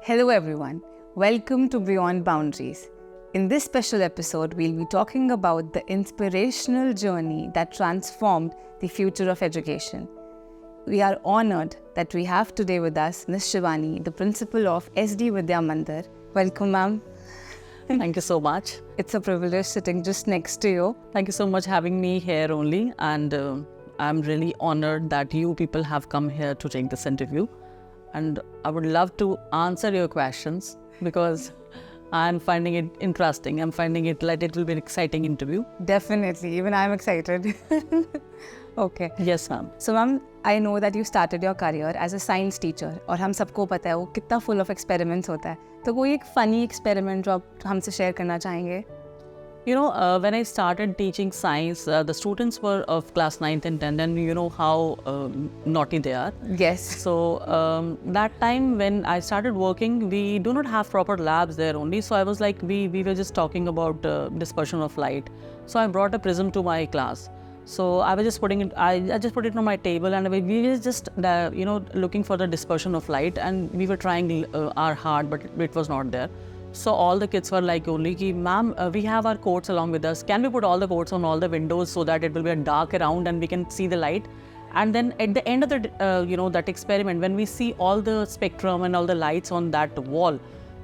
Hello everyone, welcome to Beyond Boundaries. In this special episode, we'll be talking about the inspirational journey that transformed the future of education. We are honored that we have today with us Ms. Shivani, the principal of SD Vidya Mandir. Welcome, ma'am. Thank you so much. It's a privilege sitting just next to you. Thank you so much having me here only, and I'm really honored that you people have come here to take this interview. And I would love to answer your questions because I'm finding it interesting. I'm finding it like it will be an exciting interview. Definitely, even I'm excited. Okay. Yes, ma'am. So, ma'am, I know that you started your career as a science teacher और हम सबको पता है वो कितना full of experiments होता है. तो कोई एक funny experiment जो आप हमसे share करना चाहेंगे? You know, when I started teaching science, the students were of class 9th and 10th, and you know how naughty they are. Yes. So that time when I started working, we do not have proper labs there only. So I was like, we were just talking about dispersion of light. So I brought a prism to my class. So I was just putting it, I just put it on my table, and we were just, looking for the dispersion of light, and we were trying our hard, but it was not there. So all the kids were like only ki, ma'am, we have our coats along with us. Can we put all the coats on all the windows so that it will be dark around and we can see the light? And then at the end of the, that experiment, when we see all the spectrum and all the lights on that wall,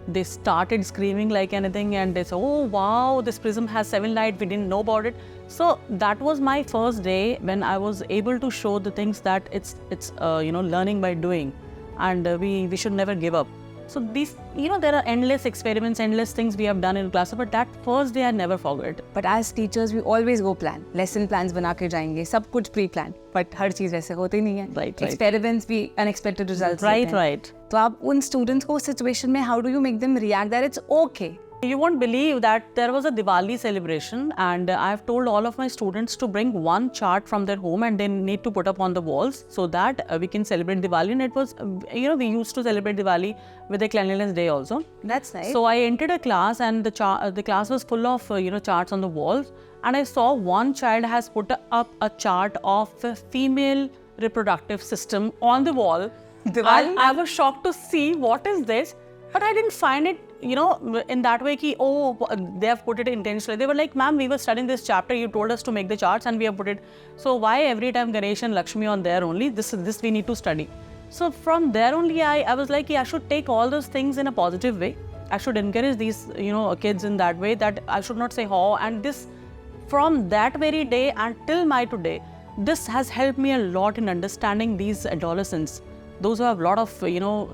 they started screaming like anything, and they said, oh wow, this prism has 7 lights, we didn't know about it. So that was my first day when I was able to show the things that it's learning by doing, and we should never give up. So these, there are endless experiments, endless things we have done in class, but that first day I never forget. But as teachers, we always go plan. Lesson plans बना के जाएंगे, सब कुछ pre-plan. But हर चीज़ वैसे होती नहीं है. Right. Experiments भी unexpected results. Right. तो आप उन students को उस situation में how do you make them react that it's okay? You won't believe that there was a Diwali celebration, and I've told all of my students to bring one chart from their home and they need to put up on the walls so that we can celebrate Diwali. And it was, we used to celebrate Diwali with a cleanliness day also. That's nice. So I entered a class, and the class was full of, charts on the walls. And I saw one child has put up a chart of a female reproductive system on the wall. Diwali? I was shocked to see what is this, but I didn't find it, in that way ki, they have put it intentionally. They were like, ma'am, we were studying this chapter, you told us to make the charts and we have put it. So why every time Ganesh and Lakshmi on there only? This we need to study. So from there only, I was like, I should take all those things in a positive way. I should encourage these, kids in that way, that I should not say, and this, from that very day until my today, this has helped me a lot in understanding these adolescents. Those who have a lot of,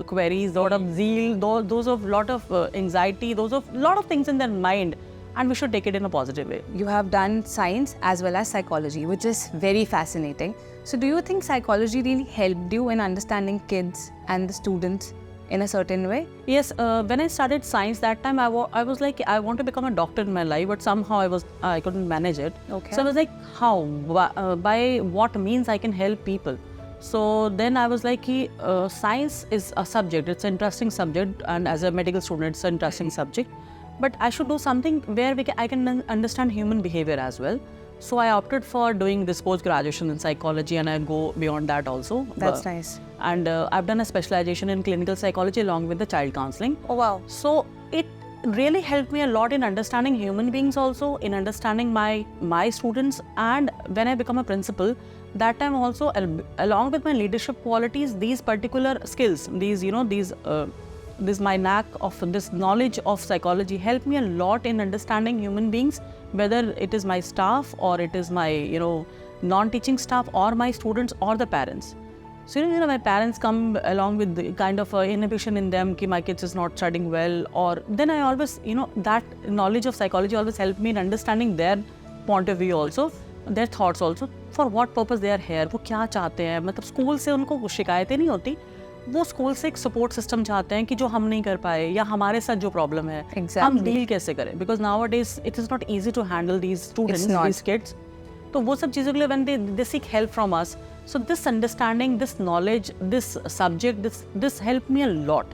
queries, a lot of zeal, those of lot of anxiety, those of lot of things in their mind, and we should take it in a positive way. You have done science as well as psychology, which is very fascinating. So do you think psychology really helped you in understanding kids and the students in a certain way? Yes, when I started science, that time I was like, I want to become a doctor in my life, but somehow I couldn't manage it. Okay. So I was like, how? By what means I can help people? So then I was like, science is a subject, it's an interesting subject, and as a medical student, it's an interesting subject. But I should do something where I can understand human behavior as well. So I opted for doing this post-graduation in psychology, and I go beyond that also. That's nice. And I've done a specialization in clinical psychology along with the child counseling. Oh wow. So it really helped me a lot in understanding human beings also, in understanding my students. And when I become a principal, that time also, along with my leadership qualities, these particular skills, this my knack of this knowledge of psychology helped me a lot in understanding human beings, whether it is my staff or it is my, non-teaching staff or my students or the parents. So, my parents come along with the kind of inhibition in them, ki my kids is not studying well, or then I always, that knowledge of psychology always helped me in understanding their point of view also, their thoughts also, for what purpose they are here, वो क्या चाहते हैं, मतलब school से उनको कुछ शिकायतें नहीं होती, वो स्कूल से एक सपोर्ट सिस्टम चाहते हैं कि जो हम नहीं कर पाए या हमारे साथ जो प्रॉब्लम है, हम डील कैसे करें, because nowadays it is not easy to handle these students, these kids. तो वो सब चीज़ों के लिए when they seek help from us, so this understanding, this knowledge, this subject, this helped me a lot.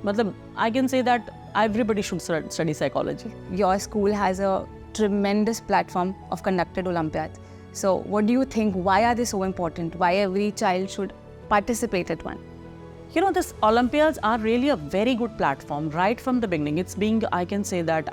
मतलब I can say that everybody should study psychology. Your school has a tremendous platform of conducted Olympiads. So what do you think? Why are they so important? Why every child should participate at one? This Olympiads are really a very good platform right from the beginning. I can say that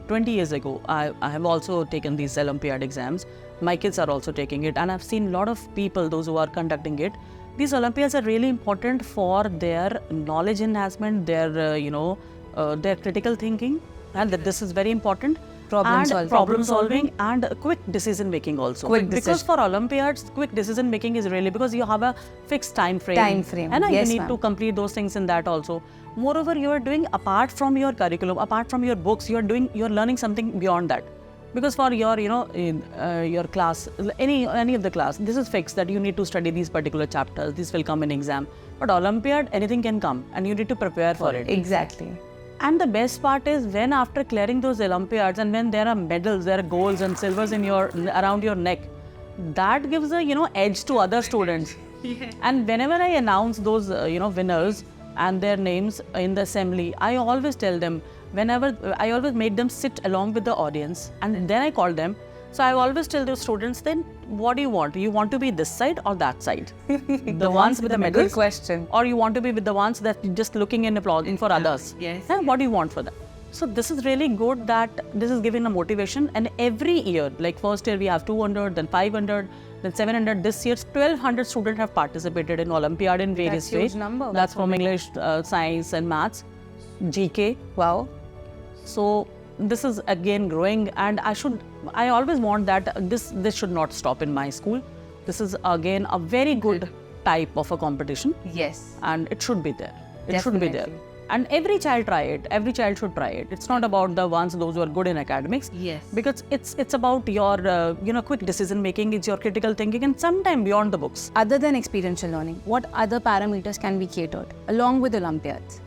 20 years ago, I have also taken these Olympiad exams. My kids are also taking it, and I've seen a lot of people, those who are conducting it. These Olympiads are really important for their knowledge enhancement, their critical thinking, and that this is very important. Problem solving and quick decision making also. Because for Olympiads, quick decision making is really because you have a fixed time frame. And yes, you need to complete those things in that also. Moreover, you are doing apart from your curriculum, apart from your books, you're learning something beyond that. Because for your your class, any of the class, this is fixed that you need to study these particular chapters. This will come in exam. But Olympiad, anything can come, and you need to prepare for it. Exactly. And the best part is when after clearing those Olympiads and when there are medals, there are golds and silvers around your neck, that gives a edge to other students. And whenever I announce those winners and their names in the assembly, I always tell them, I always make them sit along with the audience, and then I call them. So I always tell those students, then what do you want? You want to be this side or that side? The ones with the medals? Good question. Or you want to be with the ones that just looking and applauding for others? Yes. And what do you want for that? So this is really good that this is giving a motivation, and every year, like first year we have 200, then 500, then 700. This year 1200 students have participated in Olympiad in various ways. Huge number. That's from English, science and maths, GK. Wow. So this is again growing, and I always want that this should not stop in my school. This is again a very good type of a competition. Yes. And it should be there. It Definitely. should be there. And every child try it. Every child should try it. It's not about those who are good in academics. Yes. Because it's about your quick decision making. It's your critical thinking, and sometime beyond the books. Other than experiential learning, what other parameters can be catered along with Olympiads?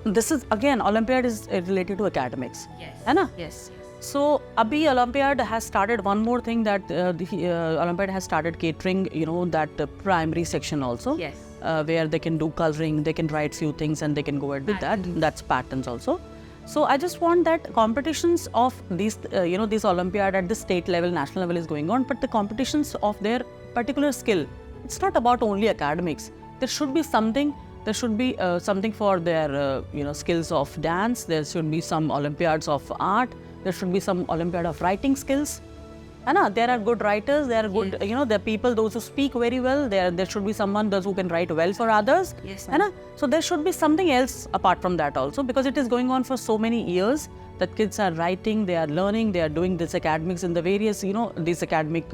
This is again, Olympiad is related to academics. Yes. है ना? Yes. So, Abhi Olympiad has started one more thing that Olympiad has started catering, that primary section also. Yes. Where they can do coloring, they can write few things, and they can go ahead with that. That's patterns also. So, I just want that competitions of these, this Olympiad at the state level, national level is going on, but the competitions of their particular skill, it's not about only academics. There should be something. There should be something for their, skills of dance. There should be some Olympiads of art. There should be some Olympiad of writing skills. There are good writers. There are good, there are people, those who speak very well. There should be those who can write well for others. Yes. So there should be something else apart from that also, because it is going on for so many years that kids are writing, they are learning, they are doing this academics in the various, these academic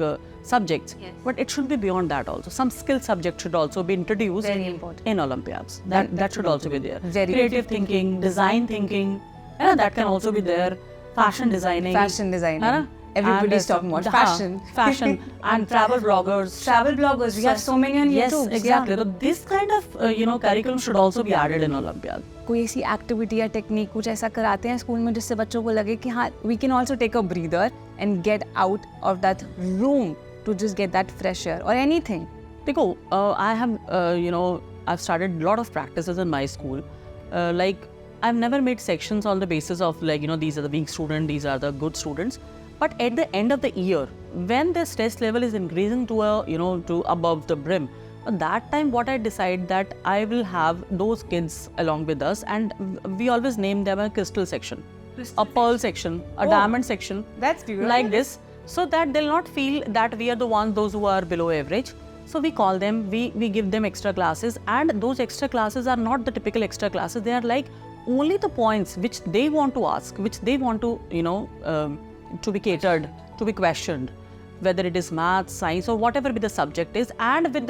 subjects. Yes. But it should be beyond that also. Some skill subject should also be introduced Very important. in Olympiads. That should also be there. Very Creative thinking, design thinking, that can also be there. Fashion designing. Everybody's talking about fashion. Fashion and travel bloggers. Travel bloggers, we have so many on Yes, YouTube. exactly. So this kind of curriculum should also be added in Olympiad. कोई ऐसी activity या technique कुछ ऐसा कराते हैं school में जिससे बच्चों को लगे कि हाँ we can also take a breather and get out of that room to just get that fresh air और एनीथिंग देखो I've started a lot of practices in my school. I've never made sections on the basis of these are the weak students, these are the good students. But at the end of the year, when the stress level is increasing to above the brim, at that time what I decide that I will have those kids along with us, and we always name them a crystal section, a pearl section, a diamond section. That's beautiful. Like this, so that they'll not feel that we are the ones, those who are below average. So we call them, we give them extra classes, and those extra classes are not the typical extra classes. They are like only the points which they want to ask, which they want to, to be catered, to be questioned, whether it is maths, science, or whatever be the subject is, and with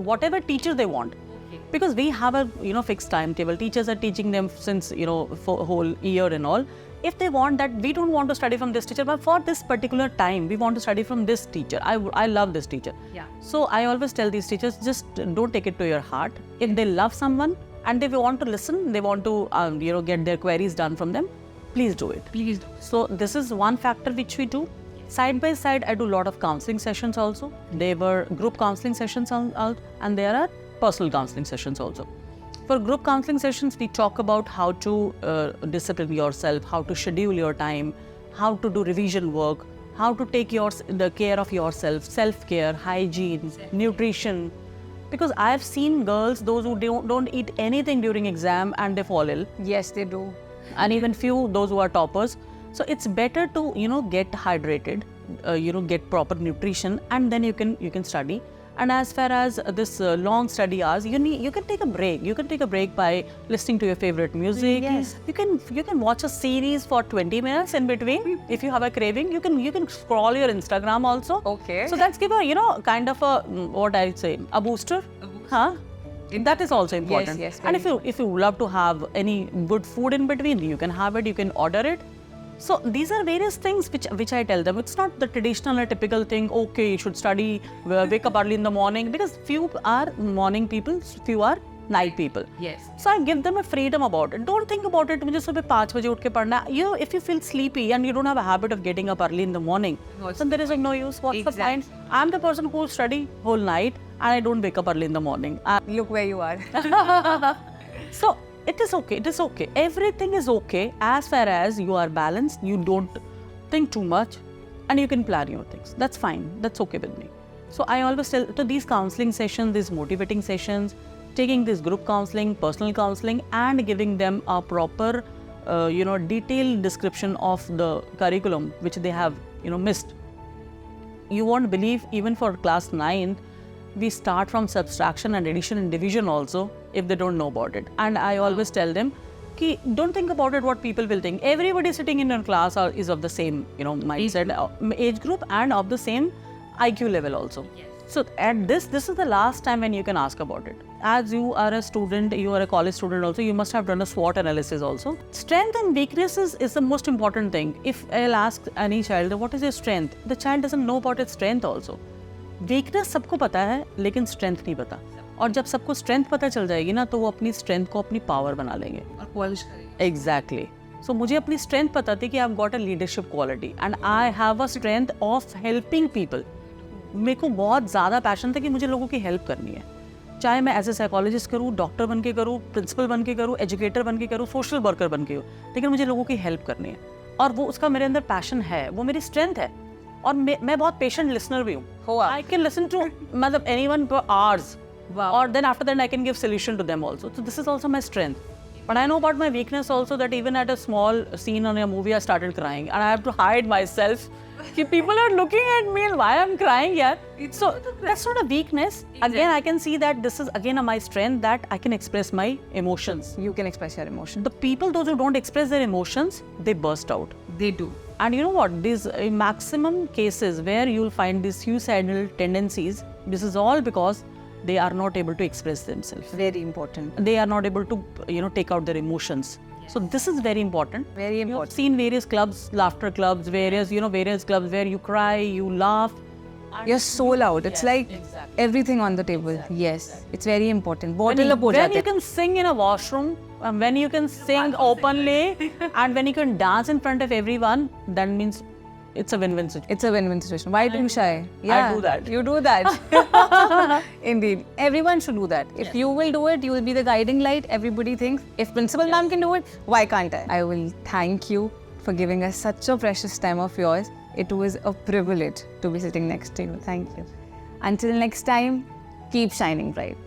whatever teacher they want. Because we have a fixed timetable. Teachers are teaching them since for a whole year and all. If they want that, we don't want to study from this teacher, but for this particular time, we want to study from this teacher. I love this teacher. Yeah. So I always tell these teachers, just don't take it to your heart. If they love someone and they want to listen, they want to get their queries done from them, please do it. Please do. So this is one factor which we do. Side by side, I do a lot of counseling sessions also. There were group counseling sessions out, and there are personal counseling sessions also. For group counseling sessions, we talk about how to discipline yourself, how to schedule your time, how to do revision work, how to take the care of yourself, self-care, hygiene, nutrition, Because I've seen girls, those who don't eat anything during exam and they fall ill. Yes, they do. And even few, those who are toppers. So it's better to, get hydrated, get proper nutrition, and then you can study. And as far as this long study hours, you can take a break. You can take a break by listening to your favorite music. Yes. You can watch a series for 20 minutes in between. If you have a craving, you can scroll your Instagram also. Okay. So that's give a kind of a what I say, a booster. Huh? That is also important. Yes, and if you love to have any good food in between, you can have it. You can order it. So these are various things which I tell them. It's not the traditional or typical thing. Okay, you should study, wake up early in the morning, because few are morning people, few are night people. Yes. So I give them a freedom about it. Don't think about it. मुझे सुबह 5 बजे उठ के पढ़ना है. If you feel sleepy and you don't have a habit of getting up early in the morning, then there is no use. What's the point? I'm the person who study whole night and I don't wake up early in the morning. Look where you are. So it is okay. It is okay. Everything is okay as far as you are balanced. You don't think too much, and you can plan your things. That's fine. That's okay with me. So I always tell, to these counseling sessions, these motivating sessions, taking this group counseling, personal counseling, and giving them a proper, detailed description of the curriculum which they have, missed. You won't believe, even for class 9, we start from subtraction and addition and division also, if they don't know about it. And I always tell them, don't think about it what people will think. Everybody sitting in your class is of the same, mindset, age group, and of the same IQ level also. Yes. So at this is the last time when you can ask about it. As you are a student, you are a college student also, you must have done a SWOT analysis also. Strength and weaknesses is the most important thing. If I'll ask any child, what is your strength? The child doesn't know about its strength also. Weakness सबको पता है, लेकिन strength नहीं पता. और जब सबको strength पता चल जाएगी ना, तो वो अपनी स्ट्रेंथ को अपनी पावर बना लेंगे और पॉलिश करेंगे. एग्जैक्टली. सो मुझे अपनी स्ट्रेंथ पता थी कि I have got a leadership quality and I have a strength of helping people. मेरे को बहुत ज़्यादा पैशन था कि मुझे लोगों की हेल्प करनी है, चाहे मैं एज ए साइकोलॉजिस्ट करूँ, डॉक्टर बन के करूँ, प्रिंसिपल बन के करूँ, एजुकेटर बन के करूँ, सोशल वर्कर बन के हो, लेकिन मुझे लोगों की हेल्प करनी है. और वो उसका मेरे अंदर पैशन है, वो मेरी स्ट्रेंथ है. और मैं बहुत पेशेंट लिसनर भी हूँ. आई कैन लिसन टू मतलब एनीवन फॉर आवर्स, और then after that I can give solution to them also. So this is also my strength. But I know about my weakness also, that even at a small scene on a movie I started crying and I have to hide myself. People are looking at me and why I'm crying, yeah. So that's not a weakness. Exactly. Again, I can see that this is again my strength, that I can express my emotions. You can express your emotions. The people, those who don't express their emotions, they burst out. They do. And you know what? These maximum cases where you'll find these suicidal tendencies, this is all because they are not able to express themselves. Very important. They are not able to, take out their emotions. Yes. So this is very important. Very important. You have seen various clubs, laughter clubs, various clubs where you cry, you laugh. You're soul out. It's like everything on the table. Exactly. Yes. It's very important. When you can sing in a washroom, when you can sing openly, and when you can dance in front of everyone, that means it's a win-win situation. It's a win-win situation. Why do you shy? Yeah, I do that. You do that. Indeed. Everyone should do that. If you will do it, you will be the guiding light. Everybody thinks, if Principal Ma'am can do it, why can't I? I will thank you for giving us such a precious time of yours. It was a privilege to be sitting next to you. Thank you. Until next time, keep shining bright.